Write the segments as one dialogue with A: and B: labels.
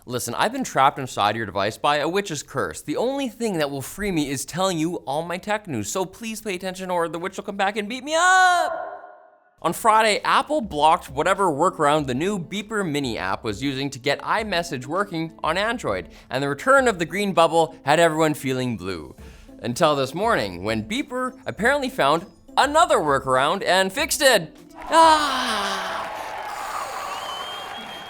A: Listen, I've been trapped inside your device by a witch's curse. The only thing that will free me is telling you all my tech news, so please pay attention or the witch will come back and beat me up! On Friday, Apple blocked whatever workaround the new Beeper Mini app was using to get iMessage working on Android, and the return of the green bubble had everyone feeling blue. Until this morning, when Beeper apparently found another workaround and fixed it.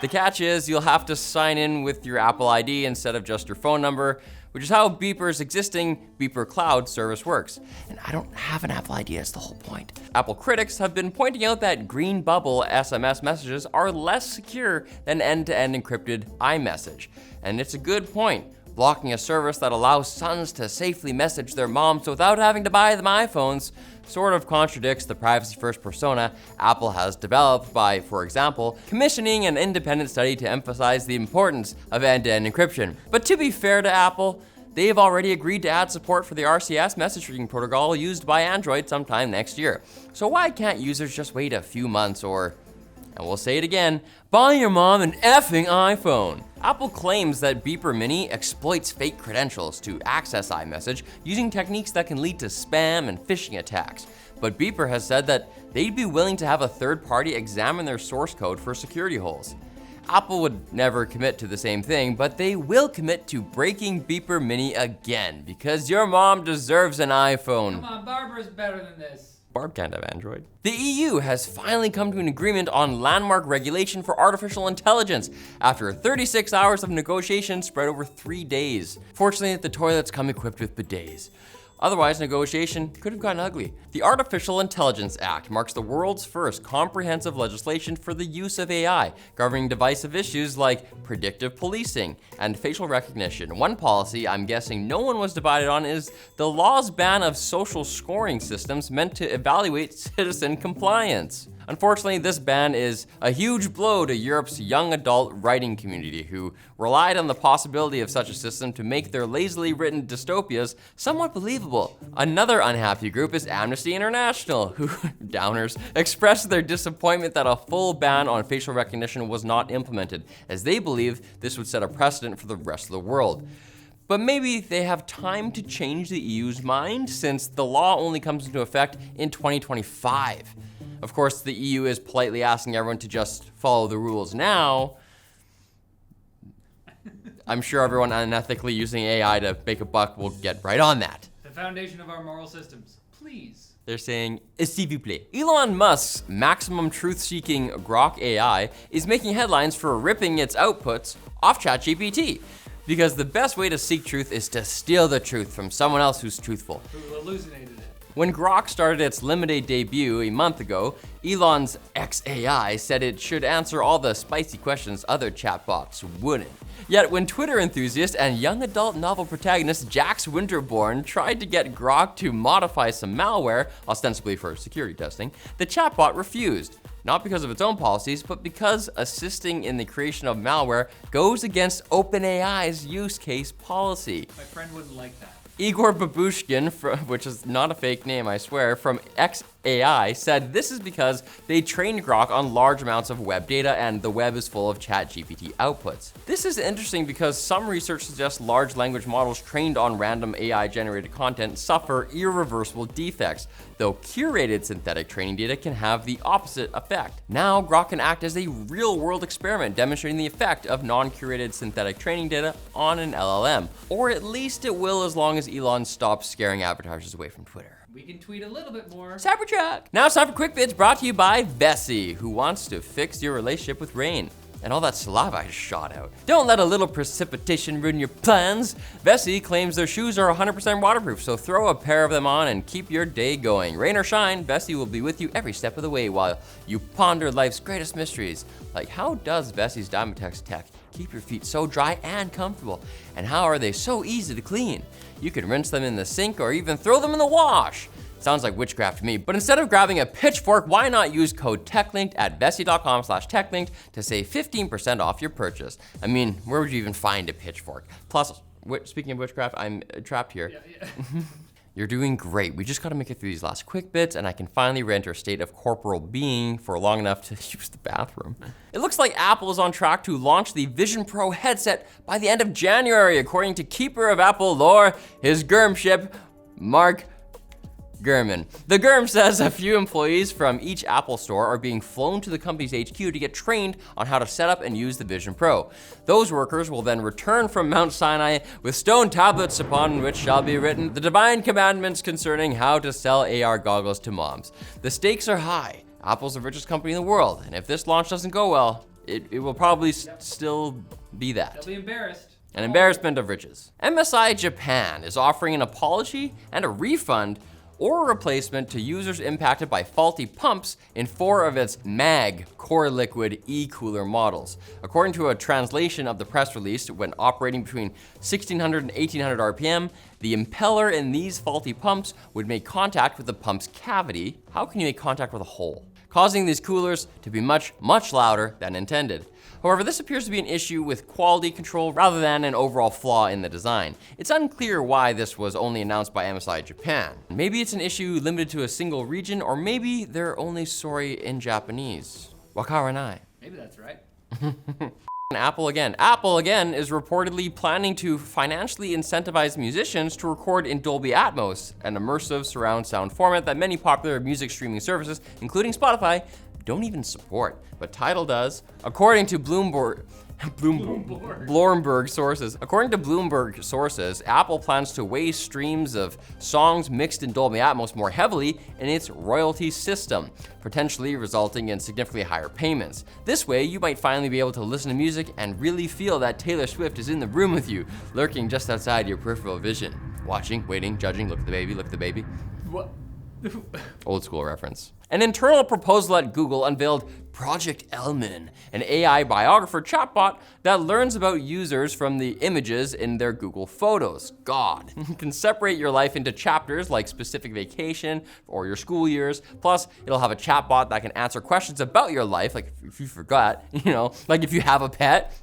A: The catch is you'll have to sign in with your Apple ID instead of just your phone number, which is how Beeper's existing Beeper Cloud service works. And I don't have an Apple ID, that's the whole point. Apple critics have been pointing out that green bubble SMS messages are less secure than end-to-end encrypted iMessage. And it's a good point. Blocking a service that allows sons to safely message their moms without having to buy them iPhones sort of contradicts the privacy-first persona Apple has developed by, for example, commissioning an independent study to emphasize the importance of end-to-end encryption. But to be fair to Apple, they've already agreed to add support for the RCS messaging protocol used by Android sometime next year. So why can't users just wait a few months or, and we'll say it again, buy your mom an effing iPhone? Apple claims that Beeper Mini exploits fake credentials to access iMessage using techniques that can lead to spam and phishing attacks. But Beeper has said that they'd be willing to have a third party examine their source code for security holes. Apple would never commit to the same thing, but they will commit to breaking Beeper Mini again, because your mom deserves an iPhone.
B: Come on, Barbara's better than this.
A: Barb can't have Android. The EU has finally come to an agreement on landmark regulation for artificial intelligence after 36 hours of negotiation spread over 3 days. Fortunately, the toilets come equipped with bidets. Otherwise, negotiation could have gotten ugly. The Artificial Intelligence Act marks the world's first comprehensive legislation for the use of AI, governing divisive issues like predictive policing and facial recognition. One policy I'm guessing no one was divided on is the law's ban of social scoring systems meant to evaluate citizen compliance. Unfortunately, this ban is a huge blow to Europe's young adult writing community, who relied on the possibility of such a system to make their lazily written dystopias somewhat believable. Another unhappy group is Amnesty International, who, downers, expressed their disappointment that a full ban on facial recognition was not implemented, as they believe this would set a precedent for the rest of the world. But maybe they have time to change the EU's mind, since the law only comes into effect in 2025. Of course, the EU is politely asking everyone to just follow the rules now. I'm sure everyone unethically using AI to make a buck will get right on that.
B: The foundation of our moral systems. Please.
A: They're saying, s'il vous plaît. Elon Musk's maximum truth-seeking Grok AI is making headlines for ripping its outputs off ChatGPT. Because the best way to seek truth is to steal the truth from someone else who's truthful.
B: Who hallucinated it.
A: When Grok started its limited debut a month ago, Elon's XAI said it should answer all the spicy questions other chatbots wouldn't. Yet when Twitter enthusiast and young adult novel protagonist Jax Winterborn tried to get Grok to modify some malware, ostensibly for security testing, the chatbot refused. Not because of its own policies, but because assisting in the creation of malware goes against OpenAI's use case policy.
B: My friend wouldn't like that.
A: Igor Babushkin, which is not a fake name, I swear, from XAI, said this is because they trained Grok on large amounts of web data and the web is full of ChatGPT outputs. This is interesting because some research suggests large language models trained on random AI-generated content suffer irreversible defects, though curated synthetic training data can have the opposite effect. Now, Grok can act as a real-world experiment demonstrating the effect of non-curated synthetic training data on an LLM, or at least it will as long as Elon stops scaring advertisers away from Twitter.
B: We can tweet a little bit more.
A: Cybertruck! Now it's time for Quick Bits, brought to you by Vessi, who wants to fix your relationship with rain. And all that saliva I shot out. Don't let a little precipitation ruin your plans. Vessi claims their shoes are 100% waterproof, so throw a pair of them on and keep your day going. Rain or shine, Vessi will be with you every step of the way while you ponder life's greatest mysteries. Like, how does Vessi's Diamondtex tech keep your feet so dry and comfortable? And how are they so easy to clean? You can rinse them in the sink or even throw them in the wash. Sounds like witchcraft to me, but instead of grabbing a pitchfork, why not use code TechLinked at vessi.com/techlinked to save 15% off your purchase? I mean, where would you even find a pitchfork? Plus, speaking of witchcraft, I'm trapped here.
B: Yeah.
A: You're doing great. We just gotta make it through these last quick bits and I can finally re-enter a state of corporal being for long enough to use the bathroom. It looks like Apple is on track to launch the Vision Pro headset by the end of January, according to keeper of Apple lore, his Gurmship, Mark Gurman. The Gurm says a few employees from each Apple store are being flown to the company's HQ to get trained on how to set up and use the Vision Pro. Those workers will then return from Mount Sinai with stone tablets upon which shall be written the divine commandments concerning how to sell AR goggles to moms. The stakes are high. Apple's the richest company in the world, and if this launch doesn't go well, it will probably still be that.
B: They'll be embarrassed.
A: An embarrassment of riches. MSI Japan is offering an apology and a refund or a replacement to users impacted by faulty pumps in 4 of its MAG core liquid e-cooler models. According to a translation of the press release, when operating between 1600 and 1800 RPM, the impeller in these faulty pumps would make contact with the pump's cavity. How can you make contact with a hole? Causing these coolers to be much, much louder than intended. However, this appears to be an issue with quality control rather than an overall flaw in the design. It's unclear why this was only announced by MSI Japan. Maybe it's an issue limited to a single region, or maybe they're only sorry in Japanese. Wakaranai.
B: Maybe that's right.
A: Apple again is reportedly planning to financially incentivize musicians to record in Dolby Atmos, an immersive surround sound format that many popular music streaming services, including Spotify, don't even support, but Tidal does. According to Bloomberg sources. According to Bloomberg sources, Apple plans to weigh streams of songs mixed in Dolby Atmos more heavily in its royalty system, potentially resulting in significantly higher payments. This way, you might finally be able to listen to music and really feel that Taylor Swift is in the room with you, lurking just outside your peripheral vision. Watching, waiting, judging, look at the baby.
B: What?
A: Old school reference. An internal proposal at Google unveiled Project Ellmann, an AI biographer chatbot that learns about users from the images in their Google Photos. God. You can separate your life into chapters like specific vacation or your school years. Plus, it'll have a chatbot that can answer questions about your life, like if you forgot, like if you have a pet.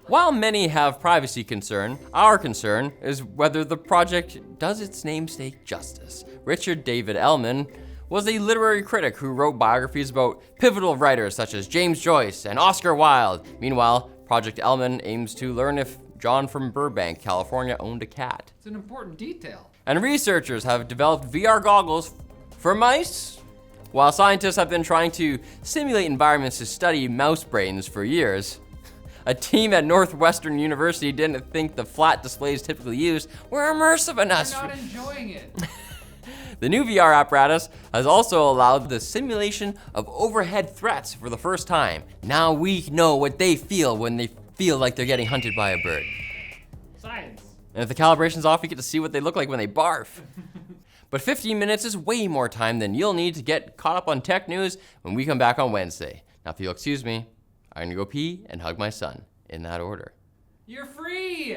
A: While many have privacy concern, our concern is whether the project does its namesake justice. Richard David Ellmann was a literary critic who wrote biographies about pivotal writers such as James Joyce and Oscar Wilde. Meanwhile, Project Ellmann aims to learn if John from Burbank, California owned a cat.
B: It's an important detail.
A: And researchers have developed VR goggles for mice. While scientists have been trying to simulate environments to study mouse brains for years, a team at Northwestern University didn't think the flat displays typically used were immersive enough.
B: They're not enjoying it.
A: The new VR apparatus has also allowed the simulation of overhead threats for the first time. Now we know what they feel when they feel like they're getting hunted by a bird.
B: Science.
A: And if the calibration's off, you get to see what they look like when they barf. But 15 minutes is way more time than you'll need to get caught up on tech news when we come back on Wednesday. Now, if you'll excuse me, I'm gonna go pee and hug my son, in that order.
B: You're free!